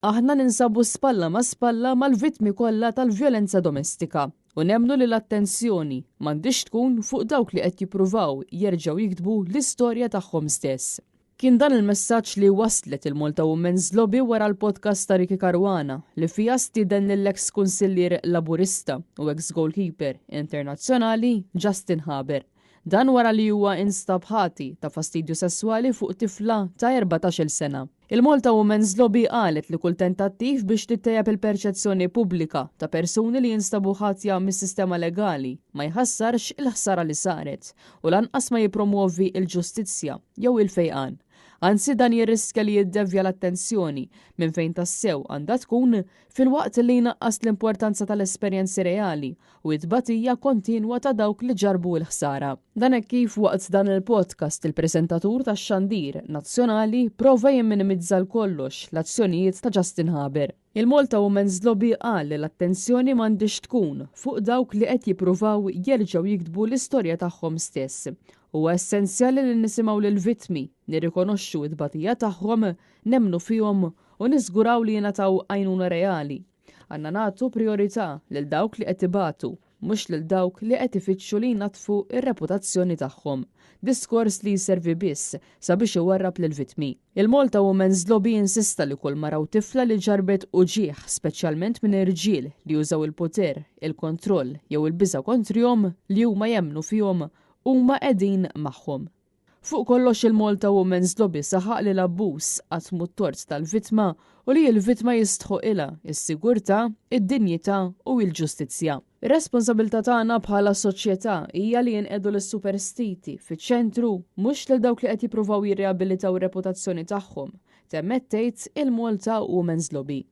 Aħna ninsabu spalla mal-vittmi kollha tal-vjolenza domestika u nemmnu li l-attenzjoni m'għandix tkun fuq dawk li qed jippruvaw jerġgħu jiktbu l-istorja tagħhom stess. Kien dan il-messaġġ li waslet il-Malta Women's Lobby wara l-podcast ta' Ricky Caruana li fija stieden lill-eks kunsillier laburista u ex-goalkeeper internazzjonali Justin Haber. Dan wara li huwa instab ħati ta' fastidju sesswali fuq tifla ta' 14-il sena. Il-Malta Women's Lobby qalet li kull tentattiv biex tittejjeb il-perċezzjoni pubblika ta' persuni li jinstabu ħatja mis-sistema legali ma jħassarx il-ħsara li saret u lanqas ma jipromuovi il-ġustizzja jew il-fejqan. Anzi dan jirriskja li jiddevja l-attenzjoni minn fejn tassew għandha tkun fil-waqt li jnaqqas l-importanza tal-esperjenzi reali u t-tbatija kontinwa ta' dawk li ġarbu l-ħsara. Dan hekk kif waqt dan il-podcast il-preżentatur tax-Xandir Nazzjonali prova jimminimizza l-kollox l-azzjonijiet ta' Justin Haber. Il-Malta Women's Lobby qal li l-attenzjoni m'għandix tkun fuq dawk li qed jippruvaw jerġgħu jiktbu l-istorja tagħhom stess. Huwa essenzjali li nisimgħu lill-vittmi, nirrikonoxxu t-tbatija tagħhom, nemmnu fihom u niżguraw li jingħataw għajnuna reali. Għandna nagħtu priorità lil dawk li qed ibatu, mhux lil dawk li qed ifittxu li jnatfu ir-reputazzjoni tagħhom. Diskors li jservi biss sabiex iwarrab lill-vittmi. Il-Malta Women's Lobby insista li kull mara u tifla li ġarbet u ġieħ, speċjalment minn irġiel li jużaw il-poter, il-kontroll jew il-biża' kontrihom li huma jemmnu fihom huma qegħdin magħhom. Fuq kollox il-Malta Women's Lobby saħaq li l-abbuż qatt mhu t-tort tal-vittma u li l-vittma jistħoq ilha is-sigurtà, id-dinjità u l-ġustizzja. Ir-responsabilità tagħna bħala soċjetà hija li jinqedu lis-superstiti fiċ-ċentru mhux lil dawk li qed jippruvaw jirreabilitaw ir-reputazzjoni tagħhom, temmet tgħid il-Malta Women's Lobby.